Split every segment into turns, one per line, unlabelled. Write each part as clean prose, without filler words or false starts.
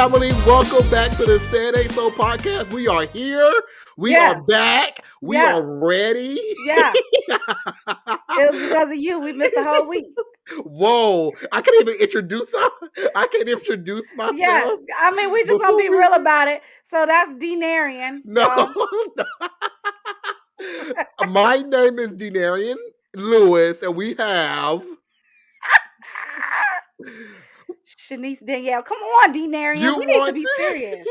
family. Welcome back to the San Ain't So podcast. We are here. We are back. We are ready.
Yeah. It was because of you. We missed the whole week.
Whoa. I can't even introduce myself.
Yeah. I mean, we just going to be real about it. So that's Denarian.
No. My name is Denarian Lewis, and we have...
Shenise Danyél. Come on, Denarian. We need to be serious.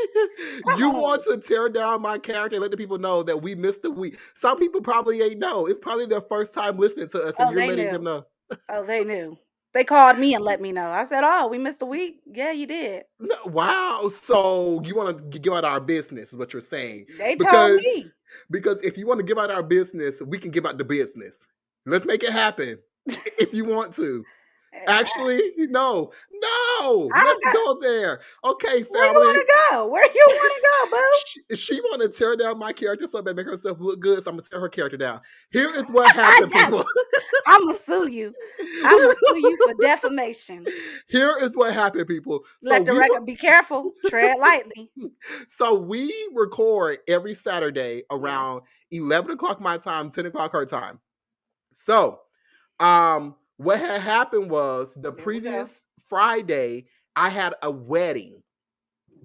You want to tear down my character and let the people know that we missed a week. Some people probably ain't know. It's probably their first time listening to us, and you're letting them know.
Oh, they knew. They called me and let me know. I said, "Oh, we missed a week." Yeah, you did.
No, wow. So you want to give out our business is what you're saying.
They told me.
Because if you want to give out our business, we can give out the business. Let's make it happen if you want to. Actually, no. Let's go there. Okay, family.
Where you want to go? Where you want to go, boo?
She want to tear down my character so that make herself look good. So I'm gonna tear her character down. Here is what happened, people.
I'm gonna sue you. I'm gonna sue you for defamation.
Here is what happened, people.
Let the record be careful. Tread lightly.
So we record every Saturday around 11 o'clock my time, 10 o'clock her time. So, what had happened was the previous Friday, I had a wedding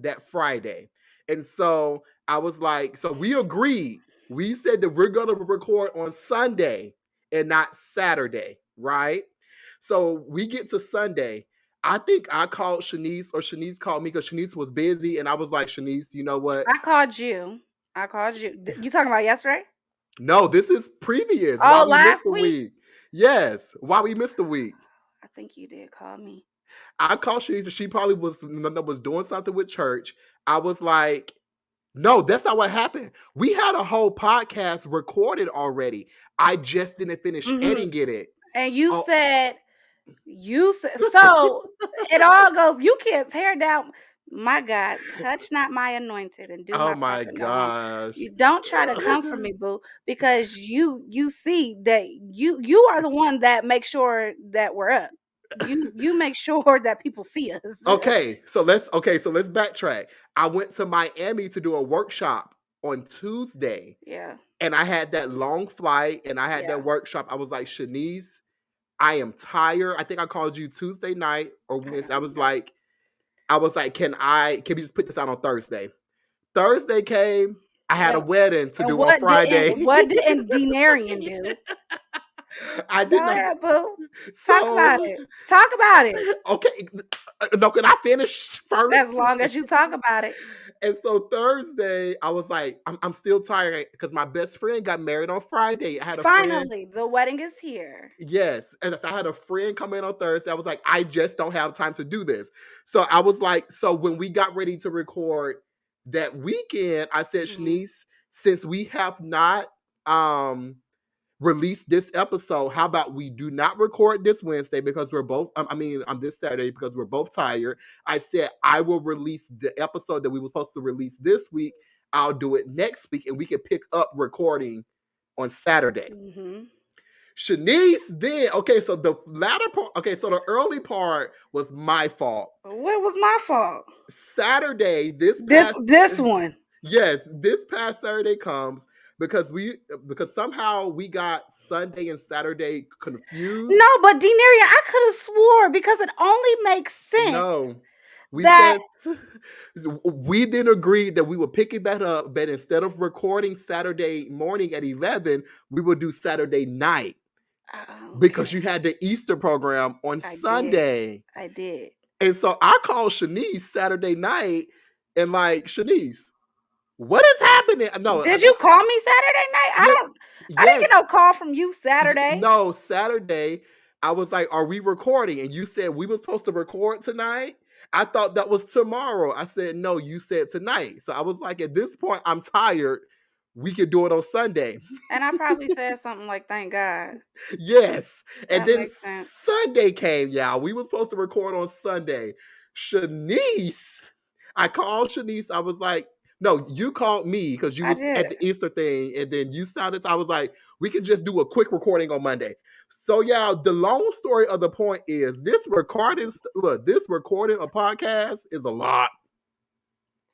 that Friday. And so I was like, so we agreed. We said that we're going to record on Sunday and not Saturday, right? So we get to Sunday. I think I called Shenise or Shenise called me because Shenise was busy. And I was like, Shenise, you know what?
I called you. You talking about yesterday?
No, this is previous.
Oh, last week?
Yes. Why we missed the week?
I think you did call me.
I called Shenise. She probably was doing something with church. I was like, no, that's not what happened. We had a whole podcast recorded already. I just didn't finish editing it.
And you said, so it all goes, you can't tear down. My God, touch not my anointed and do
oh
my
my gosh.
You don't try to come for me, boo, because you see that you are the one that makes sure that we're up. You make sure that people see us.
Okay, so let's backtrack. I went to Miami to do a workshop on Tuesday.
Yeah.
And I had that long flight and I had that workshop. I was like, Shenise, I am tired. I think I called you Tuesday night or Wednesday. I was like, can we just put this out on Thursday? Thursday came. I had a wedding to do on Friday.
What did Denarian do?
I didn't.
Talk about it.
Okay. No, can I finish first?
As long as you talk about it.
And so Thursday, I was like, I'm still tired because my best friend got married on Friday. I had
Finally, the wedding is here.
Yes. And I had a friend come in on Thursday. I was like, I just don't have time to do this. So I was like, so when we got ready to record that weekend, I said, Shenise, since we have not released this episode, how about we do not record this Wednesday because we're both, on this Saturday because we're both tired. I said, I will release the episode that we were supposed to release this week. I'll do it next week and we can pick up recording on Saturday. Shenise then, so the latter part, so the early part was my fault.
What was my fault?
Saturday, this
one.
Yes, this past Saturday comes because somehow we got Sunday and Saturday confused.
No, but Denarian, I could have swore because it only makes sense.
No. We then agreed that we would pick it back up, but instead of recording Saturday morning at 11, we would do Saturday night. Because you had the Easter program on Sunday.
I did.
And so I called Shenise Saturday night and like, Shenise, what is happening? No.
Did you call me Saturday night? I didn't get no call from you Saturday.
No, Saturday. I was like, are we recording? And you said we were supposed to record tonight. I thought that was tomorrow. I said, no, you said tonight. So I was like, at this point, I'm tired. We could do it on Sunday.
And I probably said something like, thank God.
Yes. And then Sunday came, y'all. We were supposed to record on Sunday. Shenise, I called Shenise. I was like, no, you called me because you was at the Easter thing. And then you sounded, I was like, we could just do a quick recording on Monday. So, y'all, the long story of the point is this recording a podcast is a lot.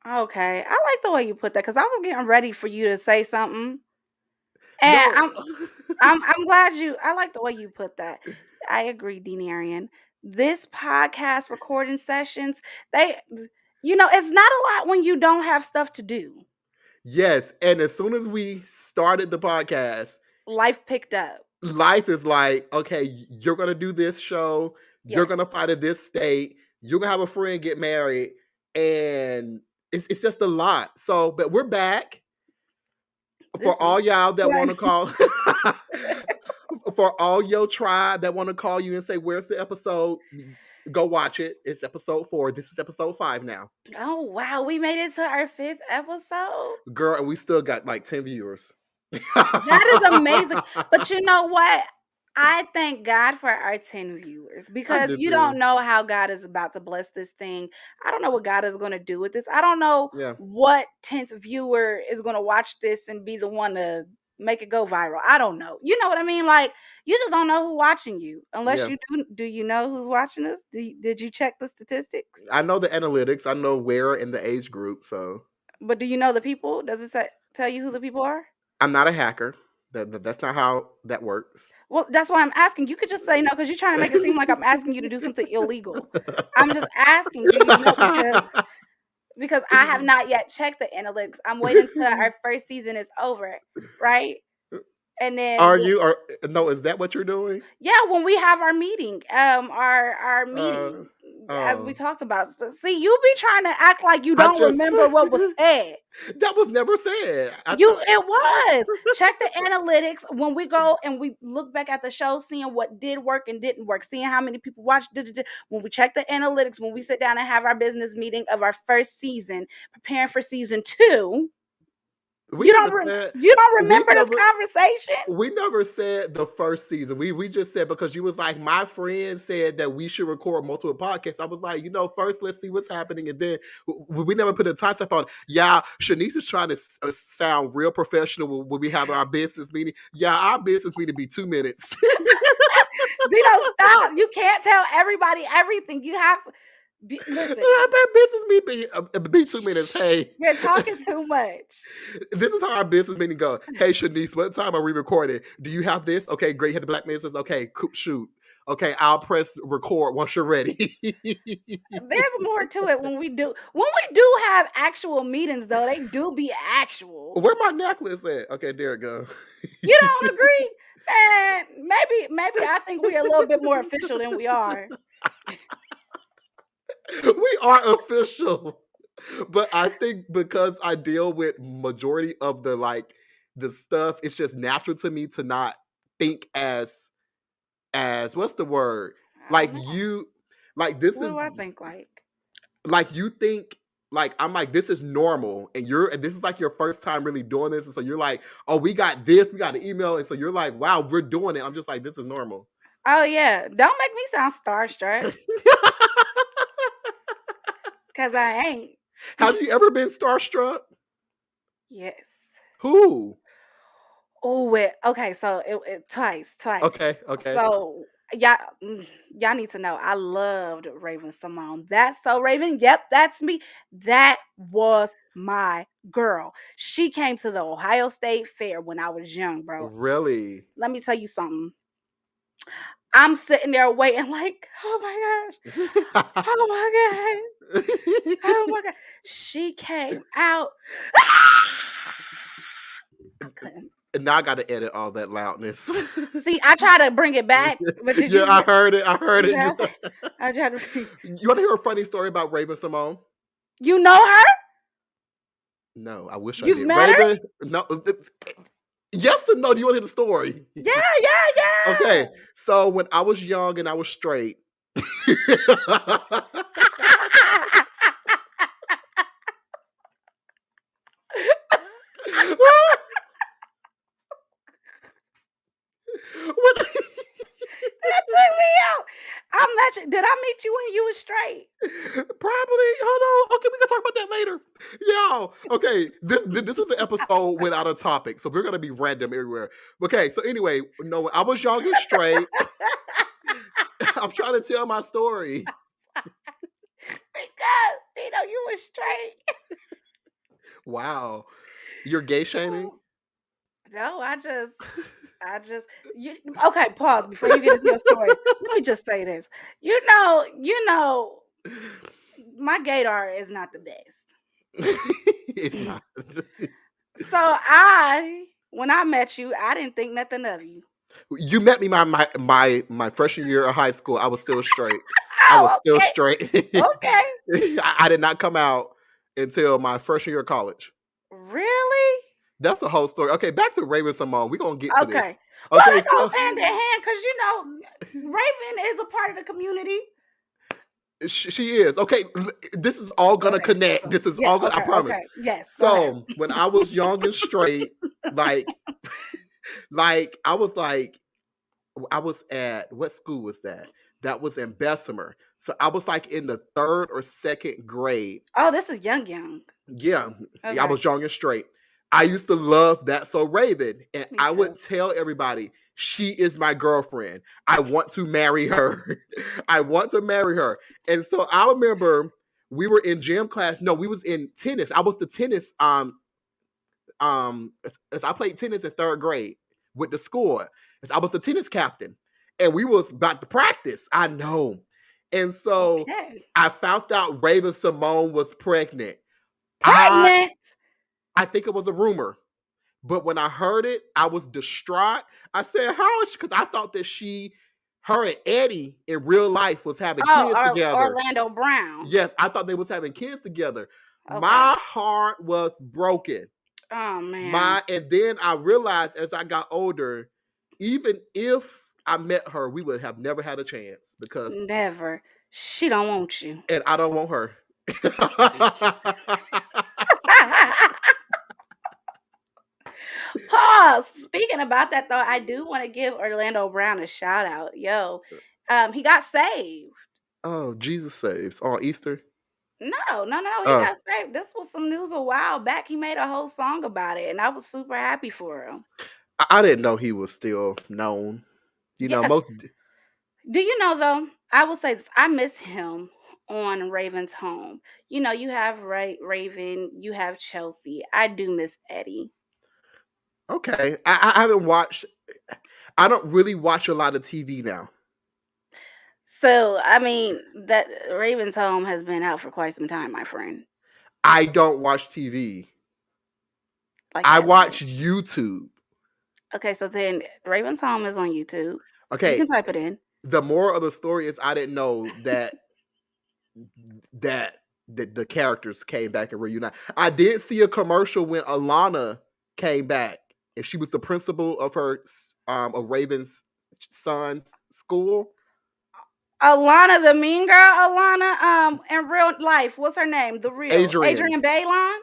Okay, I like the way you put that because I was getting ready for you to say something, and
No.
I'm glad you. I like the way you put that. I agree, Denarian. This podcast recording sessions, they, it's not a lot when you don't have stuff to do.
Yes, and as soon as we started the podcast,
Life picked up.
life is like, okay, you're gonna do this show, you're
Yes,
gonna fight in this state, you're gonna have a friend get married, and it's just a lot. So, but we're back
this
for
was
all y'all that want
fun.
to call, for all your tribe that want to call you and say, "Where's the episode?" Go watch it. It's episode 4. This is episode 5 now,
Oh wow, we made it to our 5th episode.
girl, and we still got like 10 viewers.
That is amazing. But you know what? I thank God for our 10 viewers
I
because
did
you don't
too.
know how God is about to bless this thing. I don't know what God is going to do with this. I don't know
Yeah,
what 10th viewer is going to watch this and be the one to make it go viral. I don't know. You know what I mean? Like, you just don't know who's watching you unless
yeah.
you do. Do you know who's watching us? Did you check the statistics?
I know the analytics. I know where in the age group. So
But do you know the people? Does it tell you who the people are?
I'm not a hacker. That's not how that works.
Well, that's why I'm asking. You could just say no because you're trying to make it seem like I'm asking you to do something illegal. I'm just asking, do you know? Because I have not yet checked the analytics. I'm waiting till our first season is over, right? And then
Are you? Or no? Is that what you're doing?
yeah, when we have our meeting, our
Uh,
meeting, as we
um,
talked about. So, see, you be trying to act like you
I
don't
just
remember what was said.
that was never said. I
You
thought
it was. Check the analytics when we go and we look back at the show, seeing what did work and didn't work, seeing how many people watched. When we check the analytics, when we sit down and have our business meeting of our first season, preparing for season 2,
we never said
you don't
we
remember this
never
conversation?
we never said the first season. We just said because you was like my friend said that we should record multiple podcasts. I was like, first let's see what's happening, and then we never put a time step on. Yeah, Shenise is trying to sound real professional when we have our business meeting. Yeah, our business meeting be 2 minutes.
Dino, stop. You can't tell everybody everything. You have listen.
Our business meeting be 2 minutes. Hey,
You're talking too much.
this is how our business meeting go. Hey, Shanice, what time are we recording? Do you have this? Okay, great. Hit the black ministers. Okay, shoot. Okay, I'll press record once you're ready.
There's more to it when we do have actual meetings though. They do be actual.
Where my necklace at? Okay, there it go.
You don't agree? Man, maybe I think we're a little bit more official than we are.
We are official. But I think because I deal with majority of the stuff, it's just natural to me to not think as what's the word?
I
Like
don't know.
you like this
What do
is
I think like?
like you think like I'm like this is normal and this is like your first time really doing this and so you're like, oh, we got an email, and so you're like, wow, we're doing it. I'm just like, this is normal.
Oh yeah. Don't make me sound starstruck. Cause I ain't.
Have you ever been starstruck?
Yes.
Who?
Oh, okay. So it twice.
Okay.
So y'all need to know. I loved Raven Simone. That's so Raven. Yep, that's me. That was my girl. She came to the Ohio State Fair when I was young, bro.
Really?
Let me tell you something. I'm sitting there waiting, like, oh my gosh, oh my god, oh my god. She came out. I couldn't.
And now I got to edit all that loudness.
See, I try to bring it back, but did
Yeah,
you?
I heard it. I heard
You
it.
know, I tried to.
You want to hear a funny story about Raven Simone?
You know her?
No, I wish I
You've
did.
met her?
Raven, no. Yes and no. Do you want to hear the story?
Yeah, yeah,
Okay, so when I was young and I was straight, when-
That took me out. I'm not. Did I meet you when you was straight?
probably. Hold on. Okay, we can talk about that later. Yo, okay. This is an episode without a topic, so we're gonna be random everywhere. Okay, so anyway, no, when I was young and straight. I'm trying to tell my story.
Because you was straight.
Wow. You're gay shaming?
No, I just you okay, pause before you get into your story. Let me just say this. You know, my gaydar is not the best.
It's not.
So when I met you, I didn't think nothing of you.
You met me my freshman year of high school. I was still straight. I was
Oh,
still
okay.
straight.
Okay.
I did not come out until my freshman year of college.
Really?
That's a whole story. Okay, back to Raven Simone. We're gonna get to this.
Okay. Well,
Okay,
it goes
so
hand in hand because Raven is a part of the community.
she is. Okay, this is all
Go
gonna
ahead.
connect.
Go.
This is
Yeah.
all gonna. I
Okay.
promise.
Okay. Yes. Go ahead.
So when I was young and straight, like, like I was at what school was that? That was in Bessemer. So I was like in the third or second grade.
Oh, this is young, young.
Yeah, I
Okay.
was young and straight. I used to love That So Raven, and
Me
I
too.
would tell everybody, she is my girlfriend. I want to marry her. I want to marry her. And so I remember we were in gym class. No, we was in tennis. I was the tennis as I played tennis in third grade with the school. As I was the tennis captain, and we was about to practice. I know, and so
Okay.
I found out Raven Simone was pregnant. I
Pregnant.
I think it was a rumor, but when I heard it, I was distraught. I said, "How is she?" Because I thought that her and Eddie in real life was having kids
Oh,
together.
Orlando Brown.
Yes, I thought they was having kids together.
Okay.
My heart was broken.
Oh man.
My and then I realized as I got older, even if I met her, we would have never had a chance because
Never. She don't want you.
and I don't want her.
Pause. Speaking about that though, I do want to give Orlando Brown a shout out. Yo, he got saved.
Oh, Jesus saves on Easter.
No, no, no, he
Oh,
got saved. This was some news a while back. He made a whole song about it, and I was super happy for him.
I didn't know he was still known. You know,
Yeah.
most
Do you know though? I will say this. I miss him on Raven's home. You have Raven, you have Chelsea. I do miss Eddie.
okay. I haven't watched. I don't really watch a lot of TV now.
So, I mean, that Raven's home has been out for quite some time, my friend.
I don't watch TV.
Like
I
ever.
watch YouTube.
Okay, so then Raven's home is on YouTube. You
Okay,
can type it in.
the moral of the story is I didn't know that the characters came back and reunited. I did see a commercial when Alana came back and she was the principal of of Raven's son's school.
Alana, the mean girl, Alana, in real life, what's her name? The real
Adrian.
Adrian Baylon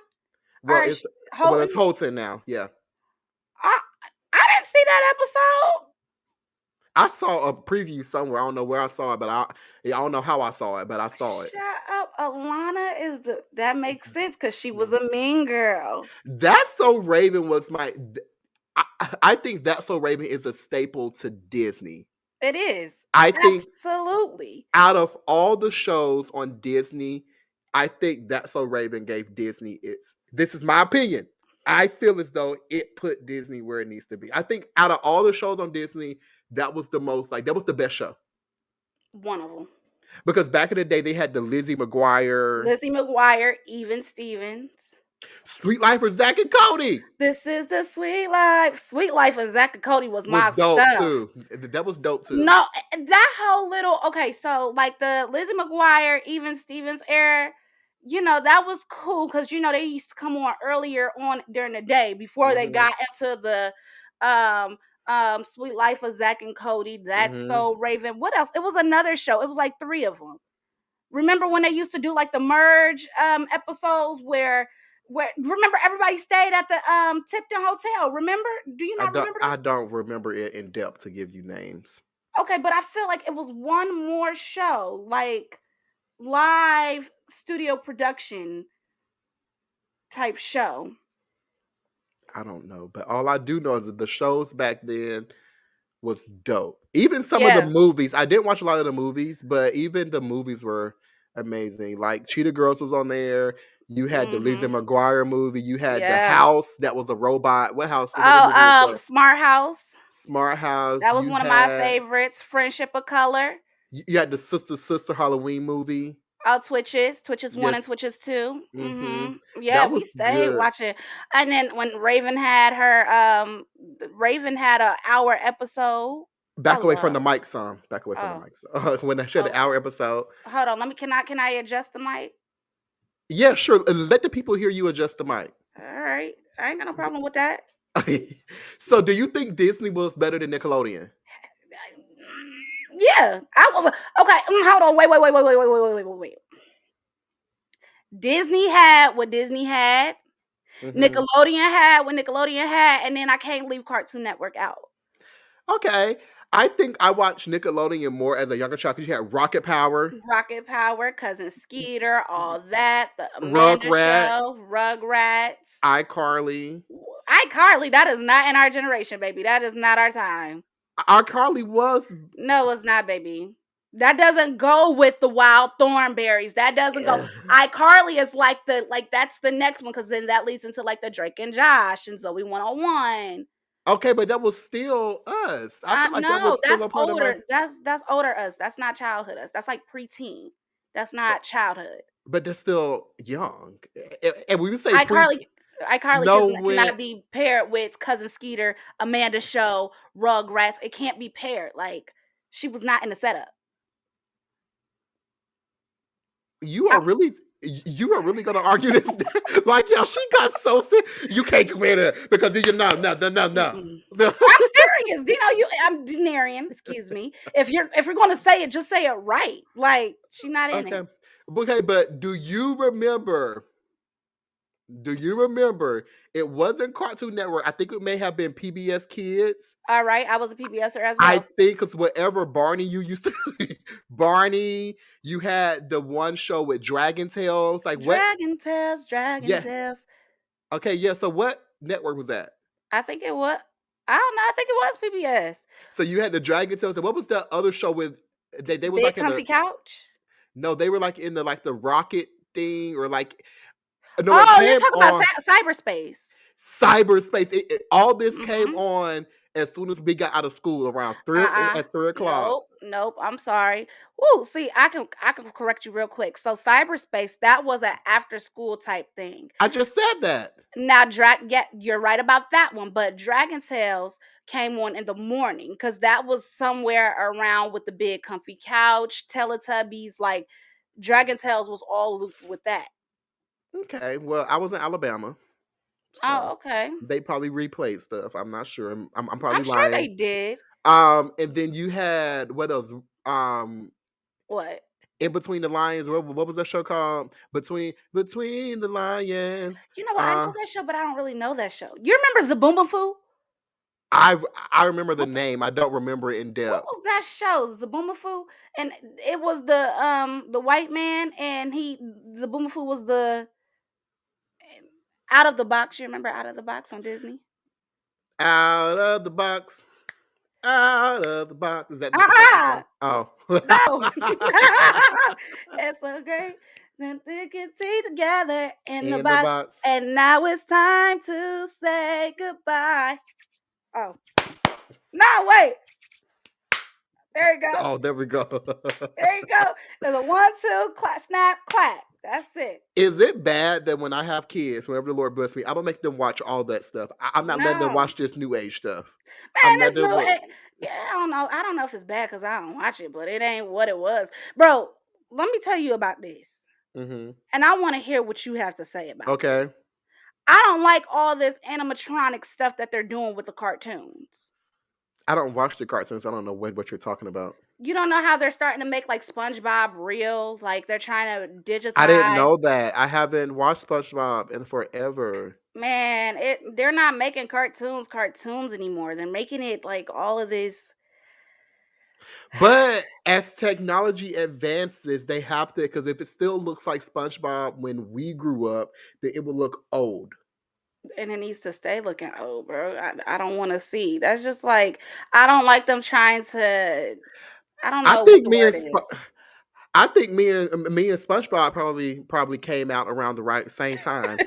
Well,
or
it's
Holton?
Holton now. Yeah,
I, I didn't see that episode.
I saw a preview somewhere. I don't know where I saw it, but I don't know how I saw it, but I saw it.
Shut up. Alana is that makes sense because she was a mean girl.
That's So Raven was my. I think That's So Raven is a staple to Disney.
It is.
I think
Absolutely.
out of all the shows on Disney, I think That's So Raven gave Disney its. This is my opinion. I feel as though it put Disney where it needs to be. I think out of all the shows on Disney, that was the most that was the best show.
One of them.
Because back in the day, they had the Lizzie McGuire,
Lizzie McGuire, Even Stevens.
Sweet Life for Zach and Cody.
This is the sweet life. Sweet life of Zach and Cody was
Was
my
dope
stuff.
too. That was dope too.
No, that whole little okay, so like the Lizzie McGuire, Even Stevens era, that was cool because they used to come on earlier on during the day before they
Mm-hmm.
got into the Sweet Life of Zach and Cody. That's
Mm-hmm.
So Raven. What else? It was another show. It was like three of them. Remember when they used to do like the merge episodes where remember everybody stayed at the Tipton Hotel? Remember? Do you not remember
I
this?
don't remember it in depth to give you names.
Okay, but I feel like it was one more show, like live studio production type show.
I don't know, but all I do know is that the shows back then was dope. Even some of the
Yeah.
movies, I didn't watch a lot of the movies, but even the movies were amazing. Like Cheetah Girls was on there. You had the Lizzie
Mhm.
McGuire movie. You had the
Yeah.
house that was a robot. What house? What
Oh,
movie was that?
Smart House.
Smart House.
That was one of my favorites. Friendship of Color.
You had the Sister Halloween movie.
Oh, Twitches 1 and
Yes.
Twitches 2.
Mm-hmm.
Yeah,
That
we
was
stayed
good.
watching. And then when Raven had her Raven had a hour episode. I
Back away from the
love.
mic, son. Back away from the
Oh,
mic. Son. When I shared
oh,
the hour episode.
hold on. Let me can I adjust the mic?
Yeah, sure. Let the people hear you adjust the mic.
All right. I ain't got no problem with that.
So, do you think Disney was better than Nickelodeon?
Yeah, I was okay. Hold on, wait. Disney had what Disney had.
Hmm.
Nickelodeon had what Nickelodeon had, and then I can't leave Cartoon Network out.
Okay. I think I watched Nickelodeon more as a younger child because you had Rocket Power,
Rocket Power, Cousin Skeeter, all that, the Amanda
Rugrats,
Show, Rugrats,
iCarly.
iCarly. That is not in our generation, baby. That is not our time.
iCarly was.
No, it's not, baby. That doesn't go with the Wild Thornberries. That doesn't go. iCarly is like that's the next one because then that leads into like the Drake and Josh and Zoe 101.
Okay, but that was still us. I feel like that
No,
was still
that's
a part of my.
older. That's older us. That's not childhood us. That's like preteen. That's not childhood.
But they're still young. And we would say preach.
iCarly iCarly
No,
cannot
when
be paired with Cousin Skeeter, Amanda Show, Rugrats. It can't be paired. Like she was not in the setup.
you
I,
are really. You are really gonna argue this? Like, yo, she got so sick. You can't compare it because you no.
mm-mm. I'm serious. I'm Denarian. Excuse me. If you're going to say it, just say it right. Like she not in
Okay,
it.
okay, but do you remember? Do you remember? It wasn't Cartoon Network. I think it may have been PBS Kids.
All right, I was a PBSer as
I
well.
think because whatever Barney you used to, Barney, you had the one show with Dragon Tales. Like what?
Dragon
Yeah.
Tales.
Okay. Yeah. So what network was that?
I think it was. I don't know. I think it was PBS.
So you had the Dragon Tales. And what was that other show with? They was
Big
like in the
comfy couch.
no. They were like in the rocket thing or like no. It
Oh, you're
came
talking about
on
cyberspace.
cyberspace. All this came
Mm-hmm.
on as soon as we got out of school around
Uh-uh.
at 3 o'clock.
Nope. I'm sorry. Woo, see, I can correct you real quick. So cyberspace, that was an after school type thing.
I just said that.
Now yeah, you're right about that one, but Dragon Tales came on in the morning because that was somewhere around with the big comfy couch, Teletubbies, like Dragon Tales was all looped with that.
Okay. Well, I was in Alabama. So
Oh, okay.
they probably replayed stuff. I'm not sure. I'm
I'm
probably
sure they
lying.
did.
And then you had what else?
What?
In Between the Lions. What was that show called? Between the Lions.
You know what? I
Uh,
know that show, but I don't really know that show. You remember Zaboomafoo?
I I remember the
What the
name. I don't remember it in
what
depth.
was that show? Zaboomafoo? And it was the white man and Zaboomafoo was the out of the box. You remember Out of the Box on Disney?
Out of the box. Out of the box. Is that the song?
Ah,
Oh.
no. It's so great. Then they can stay together in the
In the
box.
box.
And now it's time to say goodbye. Oh. No, wait. There you go.
Oh, there we go.
There you go. There's a 1, 2, clap, snap, clap. That's it.
Is it bad that when I have kids, whenever the Lord bless me, I'm gonna make them watch all that stuff? I'm not letting them
No.
watch this new age stuff. I'm
Man,
letting
this
them
new
look.
yeah, I don't know. I don't know if it's bad because I don't watch it, but it ain't what it was. Bro, let me tell you about this.
Hmm.
And I want to hear what you have to say about
Okay.
this. I don't like all this animatronic stuff that they're doing with the cartoons.
I don't watch the cartoons. I don't know what you're talking about.
You don't know how they're starting to make like SpongeBob real, like they're trying to
I didn't
digitize.
know that. I haven't watched SpongeBob in forever.
Man, they're not making cartoons anymore. They're making it like all of this.
But as technology advances, they have to because if it still looks like SpongeBob when we grew up, then it will look old.
And it needs to stay looking old, bro. I don't want to see. That's just like I don't like them trying to. I don't
I
know what
think
the
me
word
and
is.
I think me and SpongeBob probably came out around the right same time.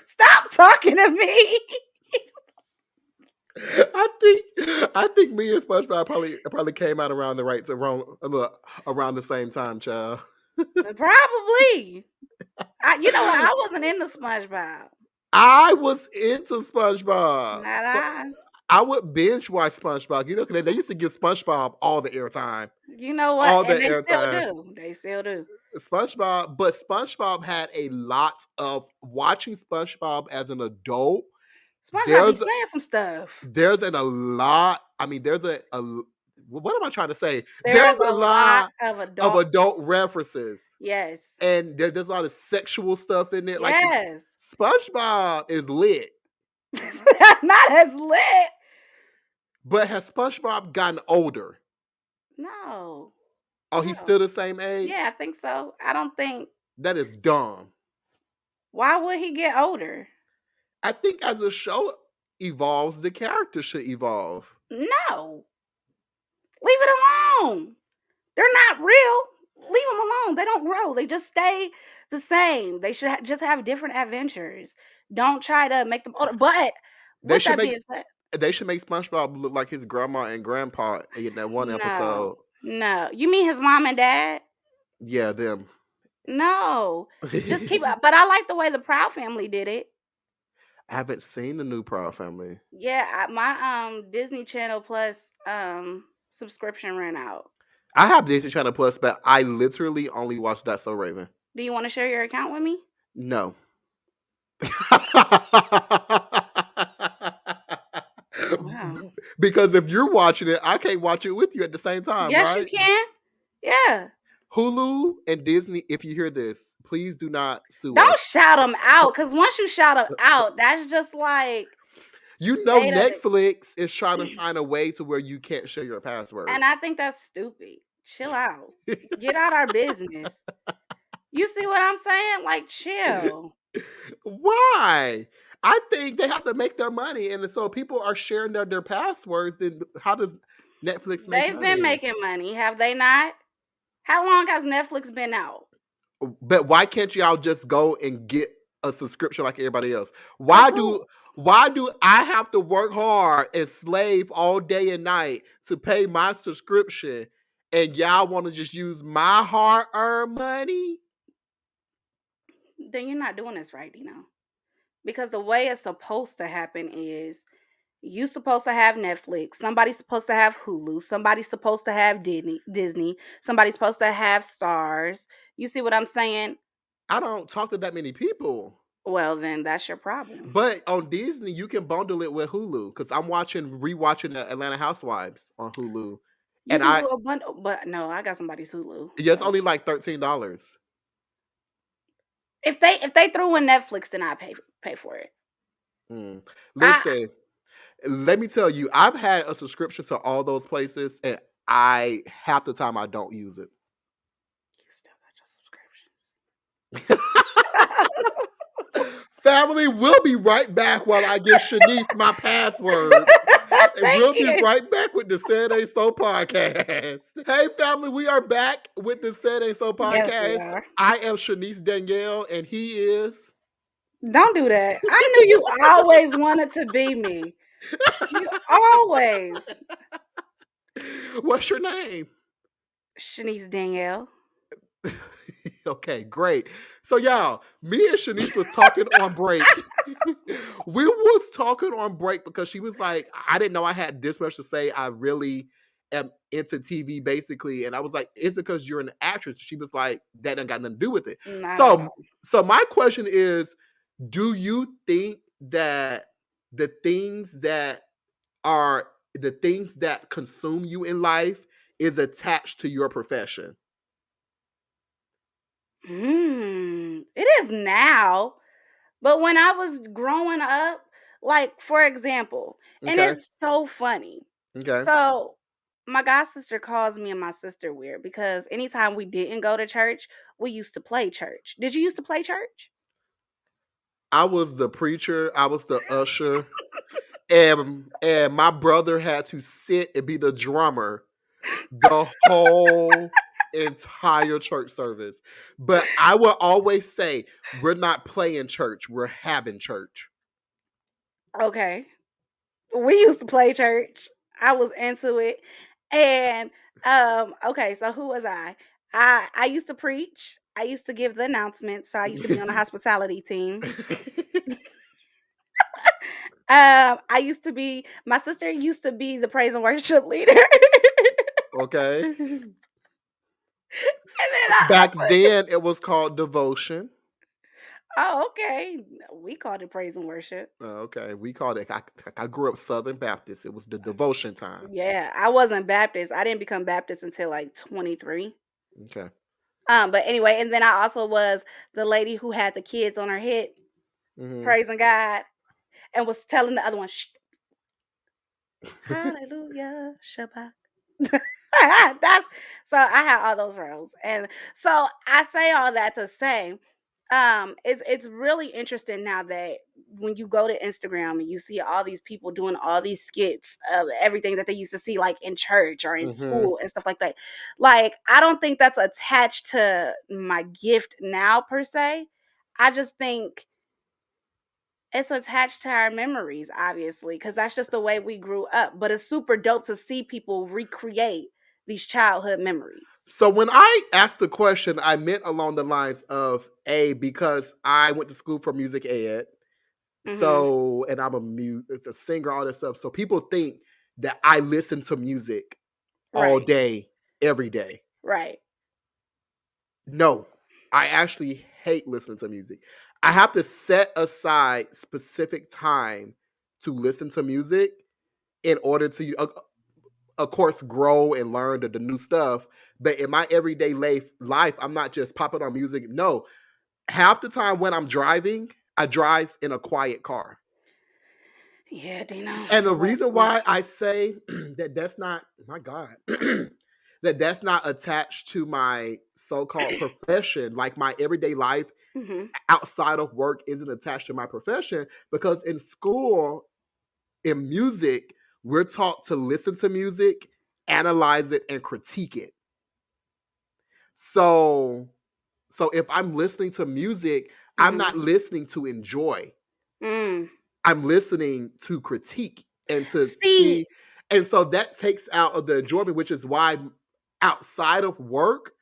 Stop talking to me.
I think me and SpongeBob probably came out around the right around the same time, child.
Probably. You know what? I wasn't into SpongeBob.
I was into SpongeBob.
Not I.
I would binge watch SpongeBob. You know, 'cause they used to give SpongeBob all the airtime.
You know what?
All the
And they still
airtime.
do. They still do.
But SpongeBob had a lot of watching SpongeBob as an adult.
SpongeBob be
There's
saying some stuff.
a lot. I mean, what am I trying to say?
There
There's
is
a
a lot
lot
of
of
adult.
adult references,
Yes.
and there's a lot of sexual stuff in it. Like
Yes.
SpongeBob is lit,
Not as lit.
but has SpongeBob gotten older?
No.
Oh, he's
No.
still the same
Yeah, I
age?
think so. I don't think.
That is dumb.
Why would he get older?
I think as the show evolves, the character should evolve.
No. Leave it alone. They're not real. Leave them alone. They don't grow. They just stay the same. They should just have different adventures. Don't try to make them older. But
They
with
should
that
make
being said,
they should make SpongeBob look like his grandma and grandpa in that one
no,
episode.
no. You mean his mom and dad?
Yeah, them.
No. Just keep
I
up. But I like the way the Proud family did it.
haven't seen the new Proud Family.
Yeah, my Disney Channel Plus subscription ran out.
I have Disney Channel Plus, but I literally only watch That's So Raven.
Do you want to share your account with me?
No.
Wow.
Because if you're watching it, I can't watch it with you at the same time,
Yes, you
right?
can. Yeah.
Hulu and Disney, if you hear this, please do not sue
Don't
us.
shout them out, because once you shout them out, that's just like
You know
they done it.
Netflix is trying to find a way to where you can't share your password.
And I think that's stupid. Chill out. Get out our business. You see what I'm saying? Like, chill.
Why? I think they have to make their money, and so people are sharing their passwords. Then how does Netflix make
They've been
money?
making money, have they not? How long has Netflix been out?
But why can't y'all just go and get a subscription like everybody else?
Cause
Why
who?
do I have to work hard and slave all day and night to pay my subscription, and y'all want to just use my hard-earned money?
Then you're not doing this right, Because the way it's supposed to happen is you supposed to have Netflix, somebody's supposed to have Hulu, somebody's supposed to have Disney, somebody's supposed to have Stars. You see what I'm saying?
I don't talk to that many people.
Well, then that's your problem.
But on Disney, you can bundle it with Hulu because I'm rewatching the Atlanta Housewives on Hulu,
You
and
can do a bundle, but no, I got somebody's Hulu.
it's
So
only like $13.
if they threw in Netflix, then I pay for it. I
Listen, let me tell you, I've had a subscription to all those places, and half the time I don't use it.
You still got your subscriptions.
Family, we'll be right back while I give Shenise my password. And we'll be right back with the Said Ain't So podcast. Hey, family, we are back with the Said Ain't So podcast.
Yes, we are.
I am Shenise Danyél, and he is.
Don't do that. I knew you always wanted to be me. You always.
What's your name?
Shenise Danyél.
Okay, great. So y'all, me and Shenise was talking on break. We was talking on break because she was like, I didn't know I had this much to say. I really am into TV basically. And I was like, is it because you're an actress? She was like, that ain't got nothing to do with it.
Not at
So
all.
so my question is, do you think that the things that consume you in life is attached to your profession?
It is now. But when I was growing up, like for example, and
Okay.
it's so funny.
Okay.
So my god sister calls me and my sister weird because anytime we didn't go to church, we used to play church. Did you used to play church?
I was the preacher, I was the usher, and my brother had to sit and be the drummer the whole entire church service. But I will always say, we're not playing church, we're having church.
Okay. We used to play church. I was into it. And okay, so who was I? I used to preach. I used to give the announcements. So I used to be on the hospitality team. I used to be my sister used to be the praise and worship leader.
Okay.
And then I
Back
also
then, it was called devotion.
oh, okay. We called it praise and worship.
Okay, we called it. I grew up Southern Baptist. It was the devotion time.
Yeah, I wasn't Baptist. I didn't become Baptist until like 23.
Okay.
But anyway, and then I also was the lady who had the kids on her head
Mm-hmm.
praising God and was telling the other one, Shh, hallelujah, Shabbat. That's so I had all those roles. And so I say all that to say, it's really interesting now that when you go to Instagram and you see all these people doing all these skits of everything that they used to see like in church or in
Mm-hmm.
school and stuff like that. Like I don't think that's attached to my gift now per se. I just think it's attached to our memories, obviously, because that's just the way we grew up. But it's super dope to see people recreate these childhood memories.
So when I asked the question, I meant along the lines of because I went to school for music ed.
Hmm.
So and I'm a singer, all this stuff. So people think that I listen to music all
Right,
day, every day.
right.
No, I actually hate listening to music. I have to set aside specific time to listen to music in order to, of course, grow and learn the new stuff. But in my everyday life, I'm not just popping on music. No, half the time when I'm driving, I drive in a quiet car.
Yeah, Dino.
And the reason
Listen.
why I say that's not, my God, that's not attached to my so-called profession, like my everyday life
Hmm.
outside of work isn't attached to my profession, because in school, in music, we're taught to listen to music, analyze it, and critique it. So, so if I'm listening to music, I'm
Hmm.
not listening to enjoy.
Mm.
I'm listening to critique and to
See,
see. And so that takes out of the enjoyment, which is why outside of work,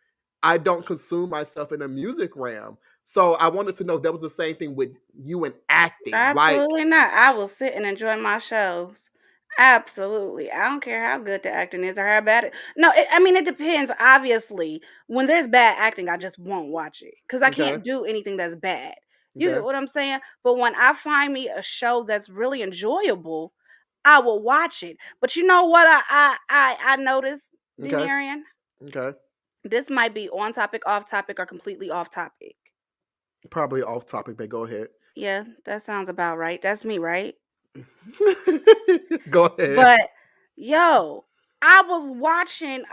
I don't consume myself in a music realm. So I wanted to know if that was the same thing with you and acting. Like,
absolutely not. I will sit and enjoy my shows. Absolutely. I don't care how good the acting is or how bad it. No, I mean it depends. Obviously, when there's bad acting, I just won't watch it because I
okay,
can't do anything that's bad. You get
okay,
what I'm saying? But when I find me a show that's really enjoyable, I will watch it. But you know what? I noticed,
okay,
Denarian.
okay.
This might be on topic, off topic, or completely off topic.
Probably off topic, but go ahead.
Yeah, that sounds about right. That's me, right?
Go ahead.
But yo, I was watching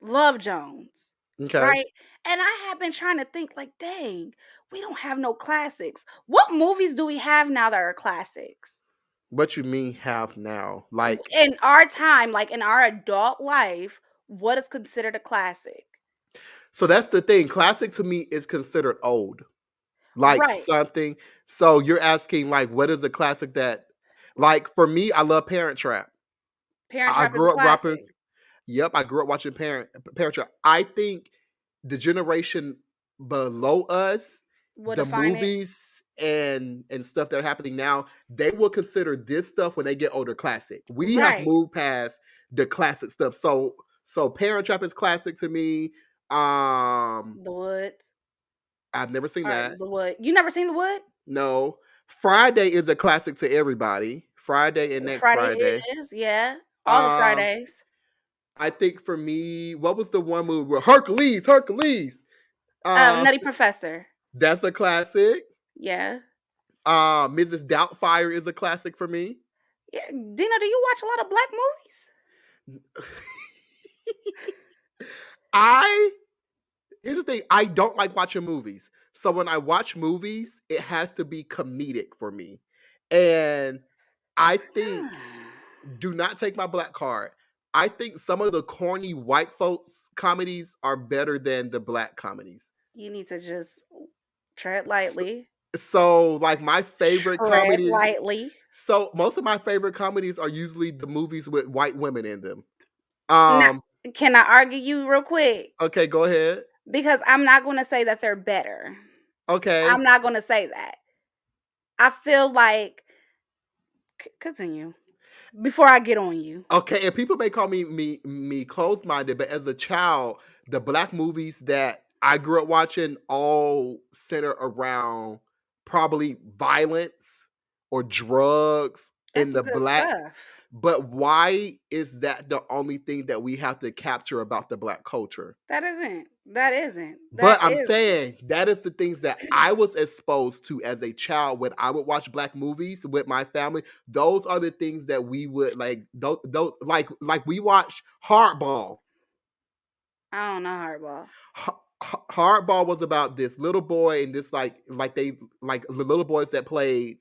Love Jones,
Okay.
right? And I have been trying to think like, dang, we don't have no classics. What movies do we have now that are classics?
What you mean have now? Like,
In our time, like in our adult life, what is considered a classic?
so that's the thing. Classic to me is considered old. Like
Right.
something. So you're asking like what is a classic that, like, for me, I love Parent Trap.
Parent
I
Trap is a
grew up rapping.
classic.
Yep, I grew up watching Parent Trap. I think the generation below us,
We'll
the
define it.
movies and stuff that are happening now, they will consider this stuff when they get older classic. We have
Right.
moved past the classic stuff. So Parent Trap is classic to me.
The Woods.
I've never seen
Or
that.
The Wood. You never seen The Wood?
No. Friday is a classic to everybody. Friday and Next
Friday
Friday.
is, yeah. All the
Um,
Fridays.
I think for me, what was the one movie where Hercules? Hercules. Uh,
Nutty Professor.
that's a classic.
Yeah.
Mrs. Doubtfire is a classic for me.
Yeah. Dina, do you watch a lot of black movies?
I Here's the thing, I don't like watching movies. So when I watch movies, it has to be comedic for me. And I think, do not take my black card. I think some of the corny white folks comedies are better than the black comedies.
You need to just tread
S-
lightly.
So, like my favorite
Tread
comedies.
lightly.
So most of my favorite comedies are usually the movies with white women in them.
Now,
Um.
can I argue you real quick?
Okay, go ahead.
Because I'm not going to say that they're better.
Okay.
I'm not going to say that. I feel like continue before I get on you.
Okay, and people may call me closed minded, but as a child, the black movies that I grew up watching all center around probably violence or drugs
That's
in
some
the
good
black.
stuff.
But why is that the only thing that we have to capture about the black culture?
That isn't. That isn't.
But
That
I'm
isn't.
saying that is the things that I was exposed to as a child when I would watch black movies with my family. Those are the things that we would like. Those like we watched Hardball.
I don't know hardball.
Hardball was about this little boy and this like the little boys that played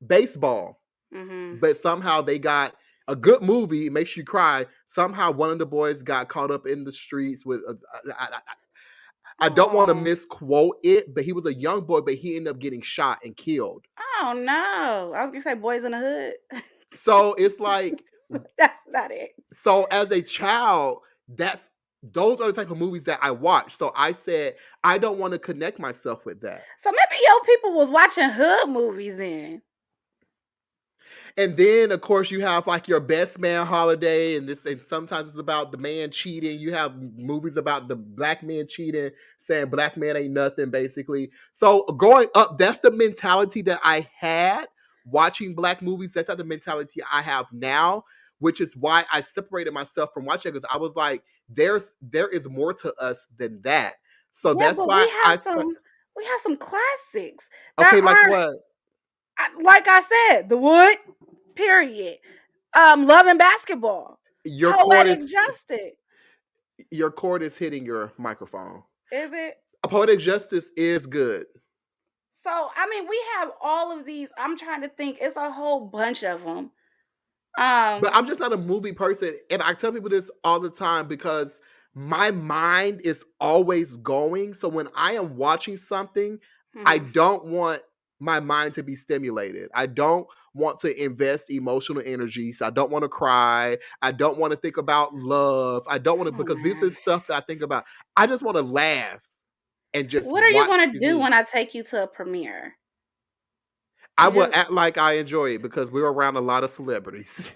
baseball,
Mhm.
but somehow they got a good movie. It makes you cry. Somehow one of the boys got caught up in the streets with. I don't want to
Oh.
misquote it, but he was a young boy, but he ended up getting shot and killed.
Oh no. I was gonna say boys in the hood.
So it's like,
That's not it.
so as a child, that's those are the type of movies that I watch. So I said I don't want to connect myself with that.
So maybe your people was watching hood movies then.
And then of course you have like your best man holiday, and this, and sometimes it's about the man cheating. You have movies about the black man cheating, saying black man ain't nothing, basically. So growing up, that's the mentality that I had watching black movies. That's not the mentality I have now, which is why I separated myself from watching it, because I was like, there is more to us than that. So
Yeah,
that's
but
why I
we have some classics that
okay, like
aren't
what?
like I said, The Wood, period. Love and Basketball,
Your cord
Poetic
is
Justice.
your cord is hitting your microphone.
Is it?
Poetic justice is good.
So I mean, we have all of these. I'm trying to think. It's a whole bunch of them. Um,
But I'm just not a movie person. And I tell people this all the time because my mind is always going. So when I am watching something, I
mhm.
don't want my mind to be stimulated. I don't want to invest emotional energy. So I don't want to cry. I don't want to think about love. I don't want to,
Come on,
because this
man.
is stuff that I think about. I just want to laugh and just
What are you
watch
gonna do
TV.
when I take you to a premiere?
I
You
will
just
act like I enjoy it because we're around a lot of celebrities.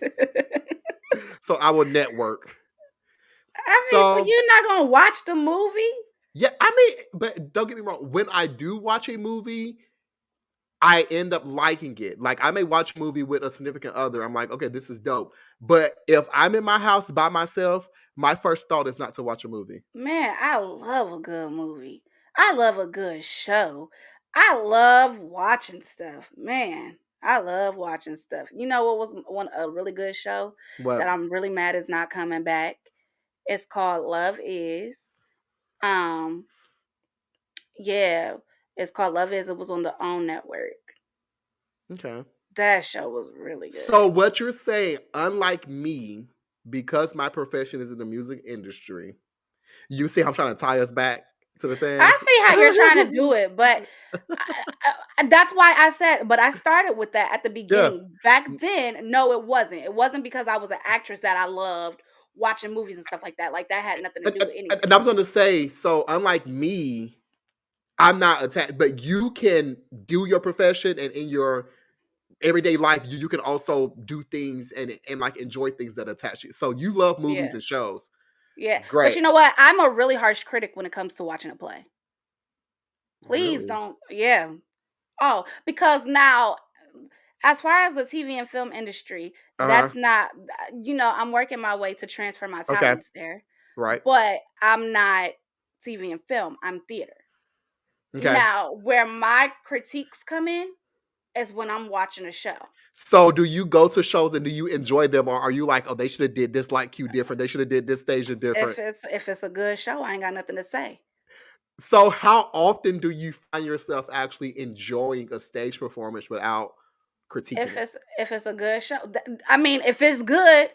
So I will network.
I mean, so
So
you're not gonna watch the movie?
yeah, I mean, but don't get me wrong. When I do watch a movie, I end up liking it. Like I may watch a movie with a significant other. I'm like, okay, this is dope. But if I'm in my house by myself, my first thought is not to watch a movie.
Man, I love a good movie. I love a good show. I love watching stuff. Man, I love watching stuff. You know what was one a really good show that
Well,
I'm really mad is not coming back? It's called Love Is. Um, yeah, it's called Love Is. It was on the OWN network.
okay.
That show was really good.
So what you're saying, unlike me, because my profession is in the music industry, you see, I'm trying to tie us back to the thing.
I see how you're trying to do it, but that's why I said, but I started with that at the
Yeah.
beginning. Back then, no, it wasn't. It wasn't because I was an actress that I loved watching movies and stuff like that. Like that had nothing to
And,
do
and,
with anything.
and I was going to say, so unlike me, I'm not attached, but you can do your profession, and in your everyday life, you can also do things and like enjoy things that attach you. So you love movies
Yeah,
and shows.
yeah. But
Great.
you know what? I'm a really harsh critic when it comes to watching a play. Please
Really?
don't. Yeah. Oh, because now, as far as the TV and film industry,
Uh-huh.
that's not. I'm working my way to transfer my
Okay.
talents there,
Right.
but I'm not TV and film. I'm theater.
Okay.
Now, where my critiques come in is when I'm watching a show.
So do you go to shows and do you enjoy them, or are you like, oh, they should have did this like cue different. They should have did this stage different.
If it's a good show, I ain't got nothing to say.
So how often do you find yourself actually enjoying a stage performance without? critiquing it.
If it's a good show, I mean, if it's good,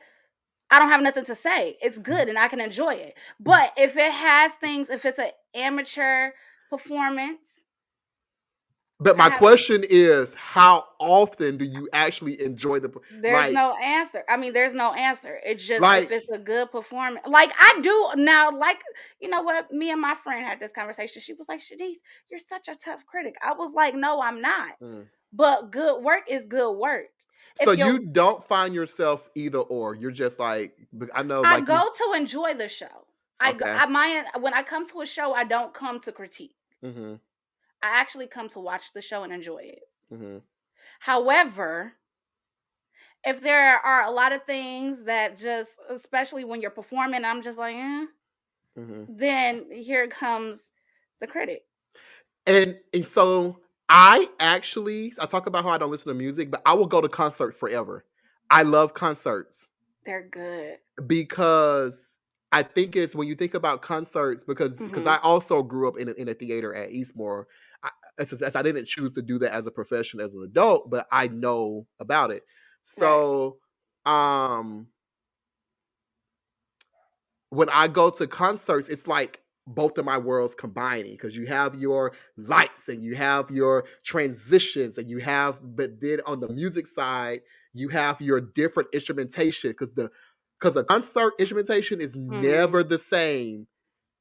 I don't have nothing to say. It's good and I can enjoy it. But if it has things, if it's an amateur performance,
But
I
my
have
question is, how often do you actually enjoy the
there's
like
no answer. I mean, there's no answer. It's just if
like
it's a good performance. Like I do now, like you know what? Me and my friend had this conversation. She was like, Shanice, you're such a tough critic. I was like, no, I'm not.
mm.
But good work is good work.
So
If you're
you don't find yourself either or. You're just like I know
I
like you
go to enjoy the show. I go
okay.
I my when I come to a show, I don't come to critique.
Mhm.
I actually come to watch the show and enjoy it.
Mhm.
However, if there are a lot of things that just, especially when you're performing, I'm just like,
Mhm.
then here comes the critic.
And so I talk about how I don't listen to music, but I will go to concerts forever. I love concerts
They're good.
because I think it's when you think about concerts because
Hmm.
I also grew up in a theater at Eastmore. I, as I didn't choose to do that as a profession as an adult, but I know about it.
Right.
So um when I go to concerts, it's like both of my worlds combining because you have your lights and you have your transitions and you have, but then on the music side, you have your different instrumentation because a concert instrumentation is
Hmm.
never the same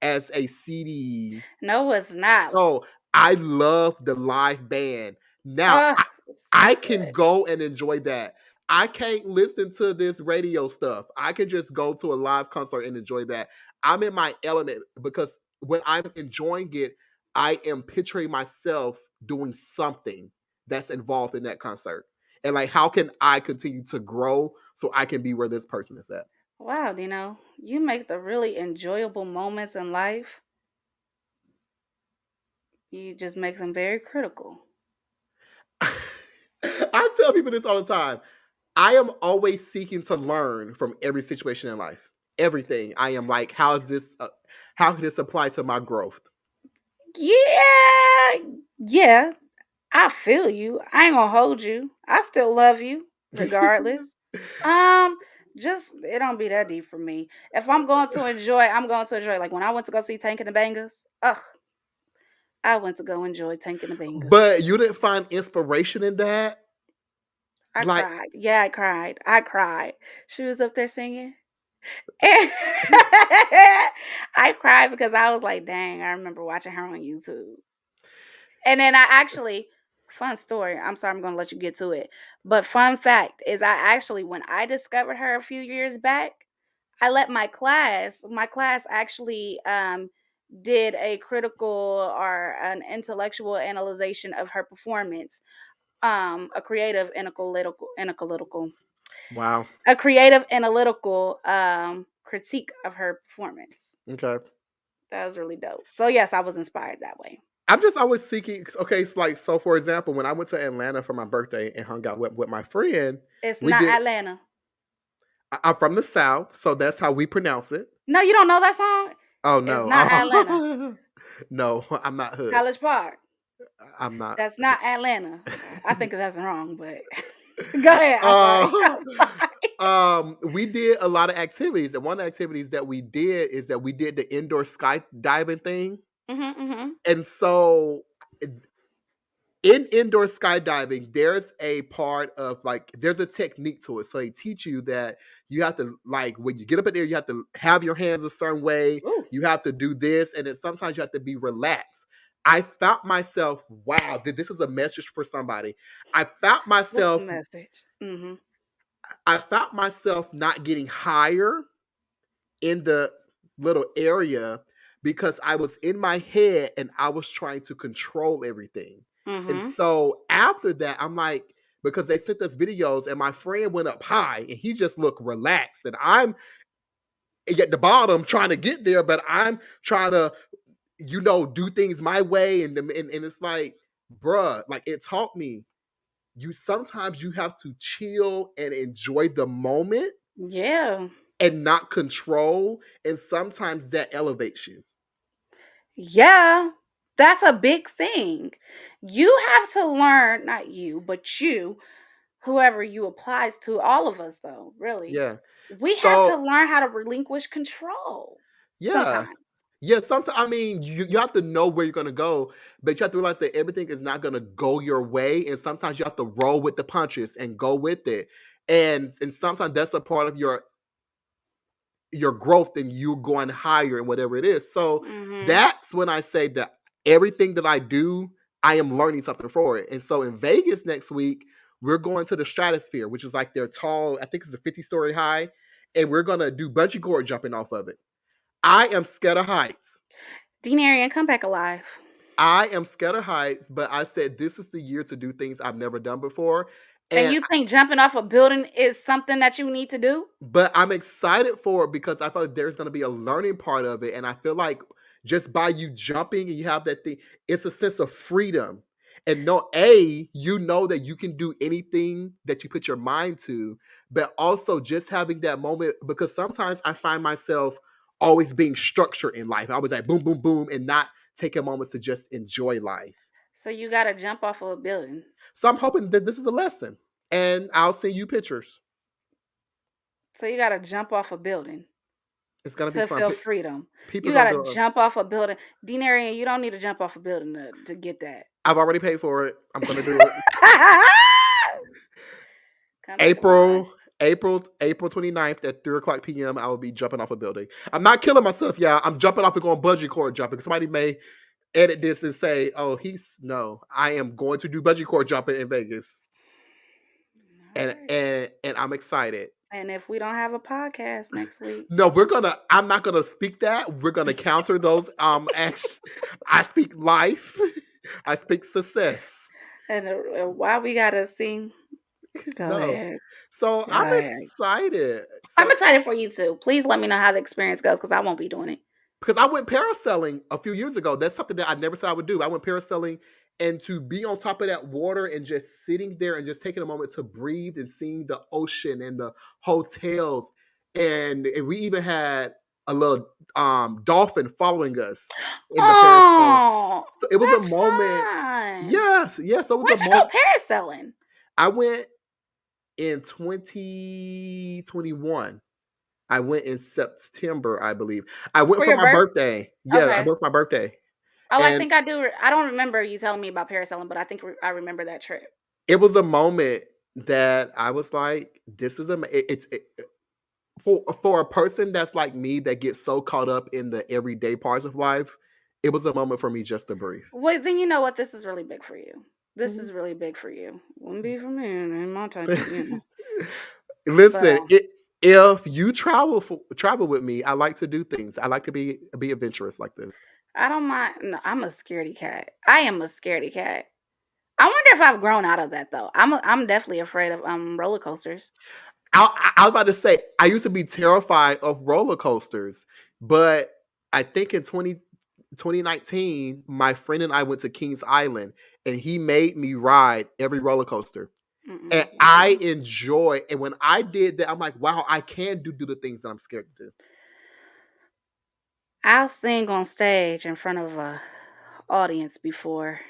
as a CD.
No, it's not.
So I love the live band. Now
Oh, it's
I
so
can
good.
go and enjoy that. I can't listen to this radio stuff. I can just go to a live concert and enjoy that. I'm in my element because when I'm enjoying it, I am picturing myself doing something that's involved in that concert. And like, how can I continue to grow so I can be where this person is at?
Wow, Dino, you make the really enjoyable moments in life. You just make them very critical.
I tell people this all the time. I am always seeking to learn from every situation in life. Everything. I am like, how is this? How can this apply to my growth?
Yeah, yeah, I feel you. I ain't gonna hold you. I still love you, regardless. Um, just it don't be that deep for me. If I'm going to enjoy, I'm going to enjoy. Like when I went to go see Tank and the Bangers, ugh, I went to go enjoy Tank and the Bangers.
But you didn't find inspiration in that,
I
like.
cried. Yeah, I cried. I cried. She was up there singing. And I cried because I was like, dang, I remember watching her on YouTube. And then I actually, fun story. I'm sorry, I'm gonna let you get to it. But fun fact is, I actually, when I discovered her a few years back, I let my class actually did a critical or an intellectual analyzation of her performance, a creative
Wow.
analytical critique of her performance.
Okay.
That was really dope. So yes, I was inspired that way.
I'm just always seeking. Okay, it's like so. For example, when I went to Atlanta for my birthday and hung out with my friend,
It's
we
not
did.
Atlanta.
I'm from the South, so that's how we pronounce it.
No, you don't know that song?
Oh
It's
no.
not Atlanta.
No, I'm not hood.
College Park.
I'm not.
That's not Atlanta. I think that's wrong, but go ahead. I'm sorry.
Uh,
I'm sorry.
we did a lot of activities, and one of the activities that we did is that we did the indoor skydiving thing.
Mhm, mhm.
And so, in indoor skydiving, there's a part of like there's a technique to it. So they teach you that you have to like when you get up in there, you have to have your hands a certain way.
Ooh,
You have to do this, and then sometimes you have to be relaxed. I found myself, wow, this is a message for somebody. I found
what's the
myself
message? Mhm.
I found myself not getting higher in the little area because I was in my head and I was trying to control everything. And
Mhm.
so after that, I'm like, because they sent us videos and my friend went up high and he just looked relaxed. And I'm at the bottom trying to get there, but I'm trying to, do things my way. And it's like, bruh, like it taught me you sometimes you have to chill and enjoy the moment
Yeah.
and not control. And sometimes that elevates you.
Yeah. That's a big thing. You have to learn, not you, but you. whoever you applies to, all of us though, really.
Yeah.
We have to
So
learn how to relinquish control
yeah.
sometimes.
Yeah, sometimes I mean you have to know where you're gonna go, but you have to realize that everything is not gonna go your way. And sometimes you have to roll with the punches and go with it. And sometimes that's a part of your growth and you going higher and whatever it is. So
Mhm.
that's when I say that everything that I do, I am learning something for it. And so in Vegas next week, we're going to the stratosphere, which is like their tall, I think it's a 50-story high, and we're gonna do bungee cord jumping off of it. I am scared of heights.
Denarian, come back alive.
I am scared of heights, but I said this is the year to do things I've never done before.
And
And
you think jumping off a building is something that you need to do?
but I'm excited for it because I feel like there's going to be a learning part of it. And I feel like just by you jumping and you have that thing, it's a sense of freedom. And no, you know that you can do anything that you put your mind to, but also just having that moment because sometimes I find myself always being structured in life. I was like boom, boom, boom, and not taking moments to just enjoy life.
So you got to jump off of a building.
So I'm hoping that this is a lesson and I'll send you pictures.
So you got to jump off a building
It's going to be
to
fun.
feel freedom.
People
You
are
got
going
to
to do it.
jump off a building. Denarian, you don't need to jump off a building to get that.
I've already paid for it. I'm going to do it.
Come back alive.
April 29th at 3:00 p.m. I will be jumping off a building. I'm not killing myself, y'all. I'm jumping off and going bungee cord jumping. Somebody may edit this and say, "Oh, no." I am going to do bungee cord jumping in Vegas,
All right.
and I'm excited.
And if we don't have a podcast next week,
No, I'm not gonna speak that. We're gonna counter those. I speak life. I speak success.
and why we gotta sing? Go
No.
ahead.
So
Go
I'm
ahead.
excited.
I'm
So
excited for you too. Please let me know how the experience goes because I won't be doing it.
because I went parasailing a few years ago. That's something that I never said I would do. I went parasailing and to be on top of that water and just sitting there and just taking a moment to breathe and seeing the ocean and the hotels. And we even had a little dolphin following us in the parasailing.
Oh,
So it was a
that's
moment.
fun.
Yes, yes. So it was a
Where'd you
moment.
go parasailing?
I went in 2021. I went in September, I believe. I went
For
for
your
my
birth?
birthday. Yeah, I
Okay.
went for my birthday.
Oh, I
And
think I do. I don't remember you telling me about parasailing, but I think I remember that trip.
it was a moment that I was like, this is for a person that's like me that gets so caught up in the everyday parts of life, it was a moment for me just to breathe.
Well, then you know what? This is really big for you. This
Mhm.
is really big for you. Wouldn't be for me and my type of, But
Listen, if you travel with me, I like to do things. I like to be adventurous like this.
I don't mind. No, I'm a scaredy cat. I am a scaredy cat. I wonder if I've grown out of that though. I'm definitely afraid of roller coasters.
I was about to say I used to be terrified of roller coasters, but I think in 2019, my friend and I went to Kings Island, and he made me ride every roller coaster, and I
Mm-mm.
enjoy. And when I did that, I'm like, wow, I can do the things that I'm scared to do.
I'll sing on stage in front of a audience before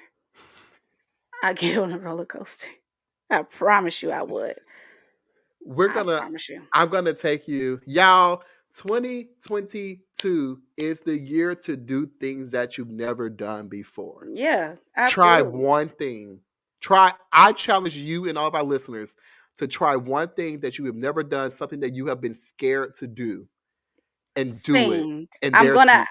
I get on a roller coaster. I promise you I would.
We're
I
gonna,
promise you.
I'm gonna take you, y'all. 2022 is the year to do things that you've never done before.
Yeah,
Try
absolutely.
one thing. I challenge you and all of our listeners to try one thing that you have never done, something that you have been scared to do, and do it.
Sing.
And
I'm gonna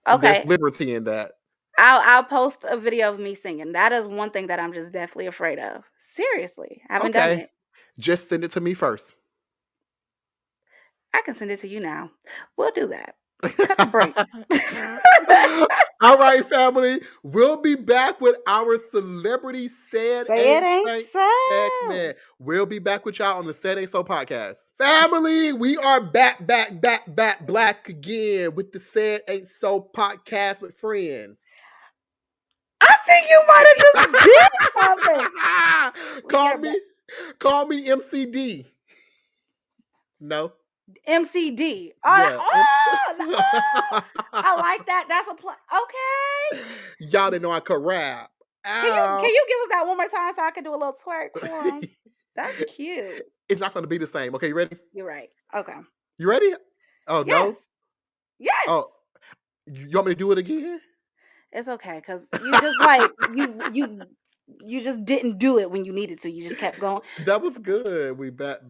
there's
okay.
liberty in that.
I'll post a video of me singing. That is one thing that I'm just definitely afraid of. Seriously, haven't done
Okay.
it.
Just send it to me first.
I can send it to you now. We'll do that. Cut the break.
All right, family. We'll be back with our celebrity said
Say it
ain't
ain't
Saint
so.
segment. We'll be back with y'all on the Said Ain't So podcast. Family, we are back, black again with the Said Ain't So podcast with friends.
I think you might have just did something. We
call
are back.
me, call me MCD. No,
MCD.
yeah.
I like that. That's a play. Okay.
Y'all didn't know I could rap.
Can
Ow.
you give us that one more time so I can do a little twerk for him? That's cute.
It's not going to be the same. Okay, you ready?
You're right. Okay.
You ready? Oh no.
Yes. Yes.
Oh, you want me to do it again?
It's okay because you just like you just didn't do it when you needed to. You just kept going.
That was good. We back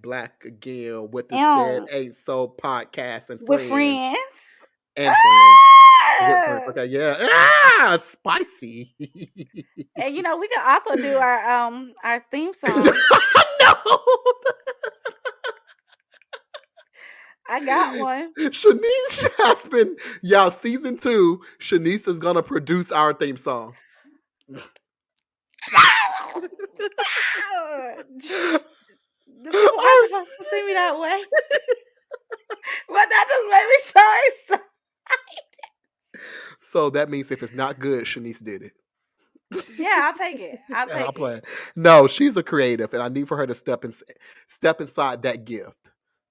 black again with the Said
Um,
Ain't So podcast and
with
friends
friends.
and friends. With friends.
Ah!
Okay, yeah. Spicy.
And we can also do our theme song.
No.
I got one.
Shenise has been, y'all, season 2, Shenise is gonna produce our theme song.
The people aren't supposed to see me that way. But that just made me so excited.
So that means if it's not good, Shenise did it.
Yeah, I'll take it. I'll
And I'll
take
play
it.
it. No, she's a creative, and I need for her to step inside that gift.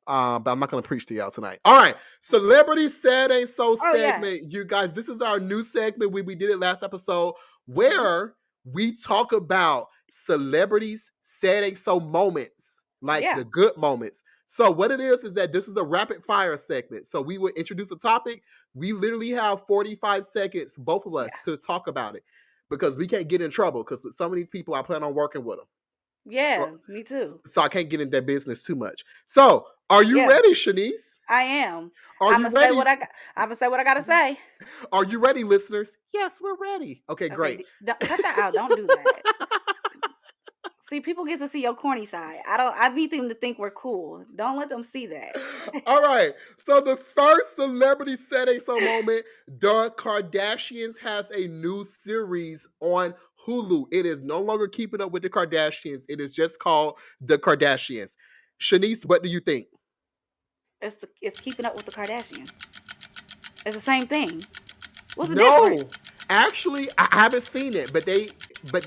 But I'm not going to preach to y'all tonight. All right, Celebrity Said Ain't So
Oh yeah.
segment, you guys. This is our new segment. We did it last episode
Mhm.
where we talk about celebrities said ain't so moments, like
Yeah.
the good moments. So what it is that this is a rapid fire segment. So we would introduce a topic. We literally have 45 seconds, both of
Yeah.
us, to talk about it because we can't get in trouble because with some of these people, I plan on working with them. So,
Yeah, me too.
so I can't get in their business too much. So, are you
Yeah,
ready, Shenise?
I am.
Are
I'm
you
gonna say
ready?
what I got. I'm gonna say what I gotta say.
Are you ready, listeners? Yes, we're ready. Okay,
Okay,
great.
cut that out. Don't do that. See, people get to see your corny side. I don't. I need them to think we're cool. Don't let them see that.
All right. So the first celebrity said ain't so moment, the Kardashians has a new series on Hulu. It is no longer keeping up with the Kardashians. It is just called The Kardashians. Shenise, what do you think?
It's keeping up with the Kardashians. It's the same thing. What's the
No,
difference?
actually, I haven't seen it, but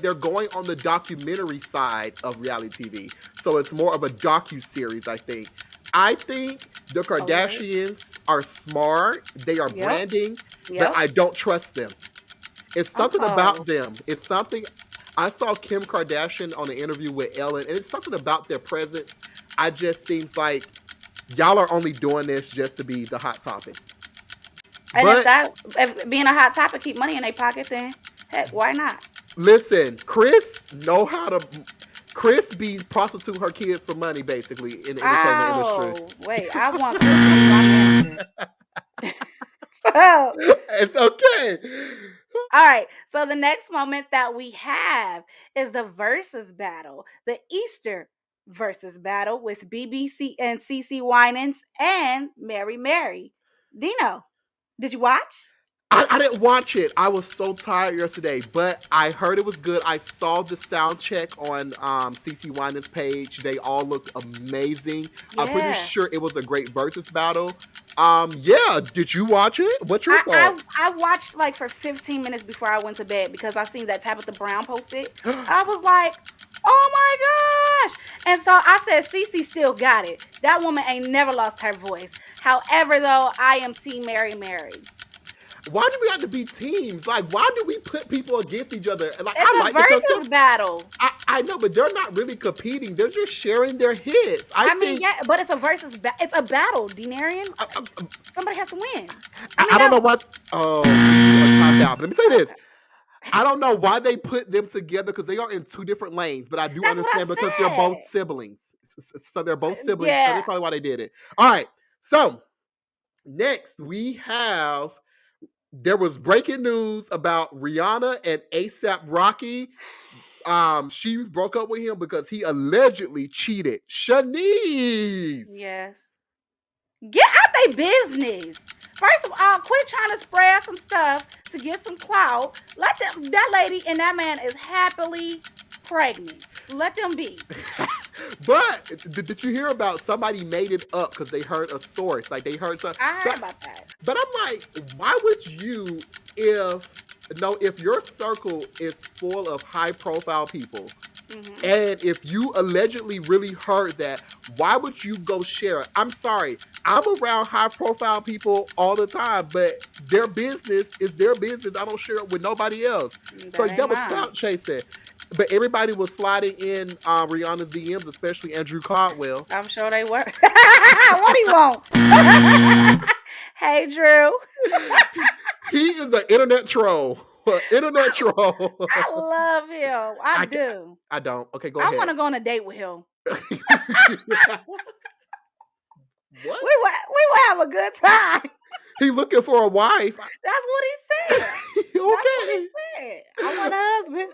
they're going on the documentary side of reality TV, so it's more of a docu series. I think the
Okay.
Kardashians are smart. They are
Yep.
branding, but
Yep.
I don't trust them. It's something about
Oh.
them. It's something. I saw Kim Kardashian on an interview with Ellen, and it's something about their presence. I just seems like y'all are only doing this just to be the hot topic.
And
But
if being a hot topic keep money in their pocket, then heck, why not?
listen, Chris be prostitute her kids for money, basically, in the entertainment industry.
Oh, wait. I want Chris to be my manager. Oh.
It's okay.
All right. So the next moment that we have is the versus battle, the Easter versus battle with BBC and CC Winans and Mary. Dino, did you watch?
I didn't watch it. I was so tired yesterday, but I heard it was good. I saw the sound check on CC Winans' page. They all looked amazing. I'm pretty
Yeah.
sure it was a great versus battle. Yeah. Did you watch it? What's your
I,
thought?
I I watched like for 15 minutes before I went to bed because I seen that Tabitha Brown posted. I was like, oh my gosh. And so I said, Cece still got it. That woman ain't never lost her voice. However, though, I am Team Mary.
Why do we have to be teams? Like, why do we put people against each other? Like,
It's
I
a
like the concept.
versus battle.
I know, but they're not really competing. They're just sharing their hits. I
mean,
think.
yeah, but it's a versus. It's a battle, Denarian.
I,
Somebody has to win.
I don't know what. Oh, you are timed out. But let me say this.
Okay.
I don't know why they put them together because they are in two different lanes. But I do
That's what
understand because they're
I
both
said.
siblings. So they're both siblings. So
Yeah.
that's probably why they did it. All right. So next we have. There was breaking news about Rihanna and ASAP Rocky. She broke up with him because he allegedly cheated. Shenise.
Yes. Get out their business. First of all, quit trying to spread some stuff to get some clout. Let them. That lady and that man is happily pregnant. Let them be.
But did you hear about somebody made it up because they heard a source? Like they heard something.
I heard about that.
But I'm like, why would you, if your circle is full of high profile people, and if you allegedly really heard that, why would you go share it? I'm sorry. I'm around high profile people all the time, but their business is their business. I don't share it with nobody else. So
That ain't
that was
mine.
clout chasing. But everybody was sliding in Rihanna's DMs, especially Andrew Caldwell.
I'm sure they were. What do you want? Hey, Drew.
He is an internet troll. Internet troll.
I love him. I
I,
do.
I don't. Okay, go
I want
ahead.
to go on a date with him.
What?
We will have a good time.
He looking for a wife.
That's what he said.
Okay.
That's what he said. I want a husband.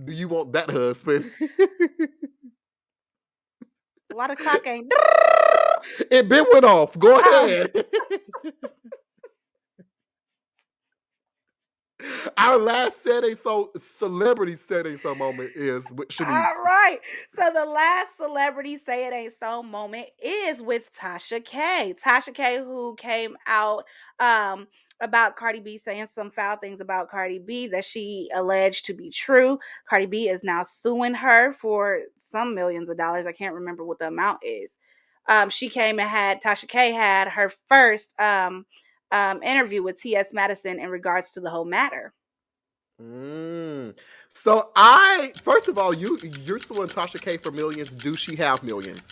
Do you want that husband?
Why the clock ain't?
It been went off. Go ahead. Our last celebrity setting so moment is with Shenise.
All right. So the last celebrity say it ain't so moment is with Tasha K. Tasha K, who came out about Cardi B saying some foul things about Cardi B that she alleged to be true. Cardi B is now suing her for some millions of dollars. I can't remember what the amount is. She came and Tasha K had her first interview with T.S. Madison in regards to the whole matter.
So first of all, you're suing Tasha K for millions. Do she have millions?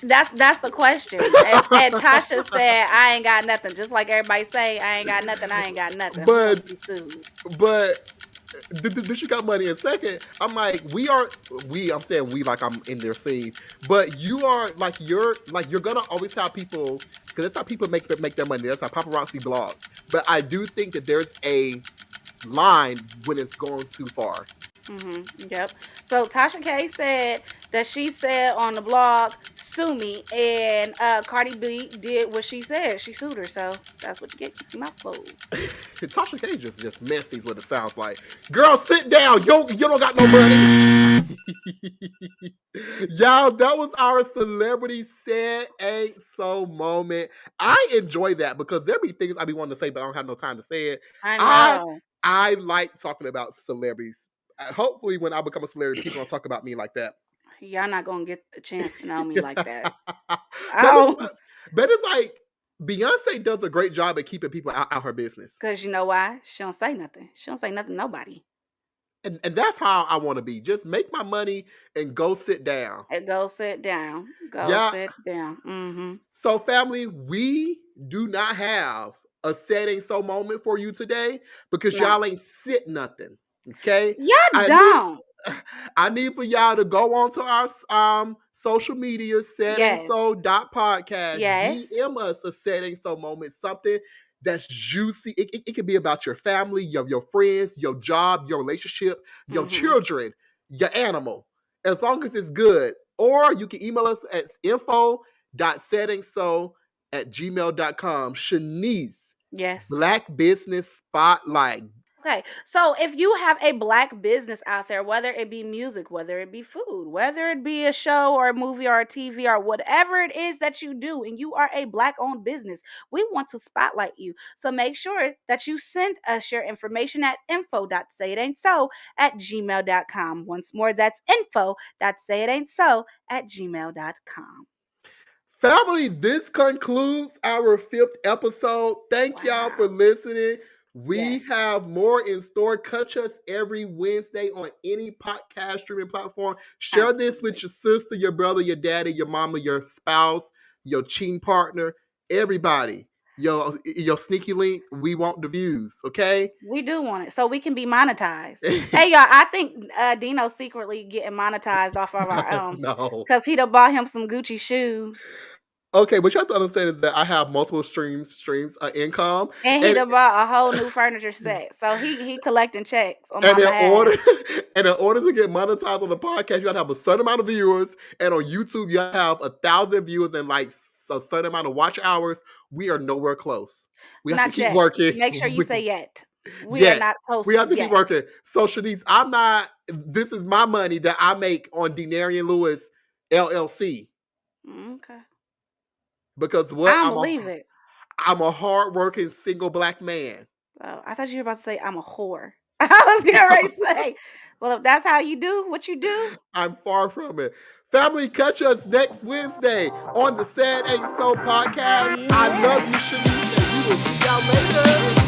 That's the question. And Tasha said, "I ain't got nothing." Just like everybody say, "I ain't got nothing. I ain't got nothing."
But did she got money? And second, I'm like, I'm saying we like I'm in their scene, but you're gonna always have people, because that's how people make their money. That's how paparazzi blog. But I do think that there's a line when it's going too far.
Yep. So Tasha K said that she said on the blog, "Sue me," and Cardi B did what she said. She sued her, so that's what you get. Keep your mouth closed.
Tasha K just messy what it sounds like. Girl, sit down. You don't got no money. Y'all, that was our celebrity said ain't so moment. I enjoy that because there be things I be wanting to say, but I don't have no time to say it.
I know.
I like talking about celebrities. Hopefully, when I become a celebrity, people don't talk about me like that.
Y'all not gonna get a chance to know me like that.
But it's like Beyonce does a great job at keeping people out her business.
Because you know why? She don't say nothing. She don't say nothing to nobody.
And that's how I want to be. Just make my money and go sit down.
And go sit down. Sit down.
So, family, we do not have a said ain't so moment for you today because y'all ain't sit nothing. Okay?
Y'all don't.
I need for y'all to go on to our social media, saidaintso.podcast.
Yes.
DM us a said ain't so moment, something that's juicy. It could be about your family, your friends, your job, your relationship, your children, your animal, as long as it's good. Or you can email us at info.saidaintso@gmail.com. Shenise.
Yes.
Black Business Spotlight.
Okay, so if you have a black business out there, whether it be music, whether it be food, whether it be a show or a movie or a TV or whatever it is that you do, and you are a black-owned business, we want to spotlight you. So make sure that you send us your information at info.sayidaintso@gmail.com. Once more, that's info.sayidaintso@gmail.com.
Family, this concludes our 5th episode. Thank y'all for listening. We have more in store. Catch us every Wednesday on any podcast streaming platform. Share this with your sister, your brother, your daddy, your mama, your spouse, your cheating partner, everybody. Your sneaky link. We want the views, okay?
We do want it so we can be monetized. Hey, y'all, I think Dino's secretly getting monetized off of our
No.
Because he done bought him some Gucci shoes.
Okay, what you have to understand is that I have multiple streams of income.
And he done bought a whole new furniture set. So he collecting checks on my behalf.
In order to get monetized on the podcast, you gotta have a certain amount of viewers. And on YouTube, you have 1,000 viewers and like a certain amount of watch hours. We are nowhere close. We have to keep working.
Make sure you say yet. We are not close.
We have to keep working. So Shenise, this is my money that I make on Denarian Lewis LLC.
Okay.
Because what?
I don't believe it.
I'm a hardworking single black man.
Oh, I thought you were about to say I'm a whore. I was getting ready to say, well, if that's how you do what you do,
I'm far from it. Family, catch us next Wednesday on the Said Ain't So podcast. I love you, Shenise, and we will see y'all later.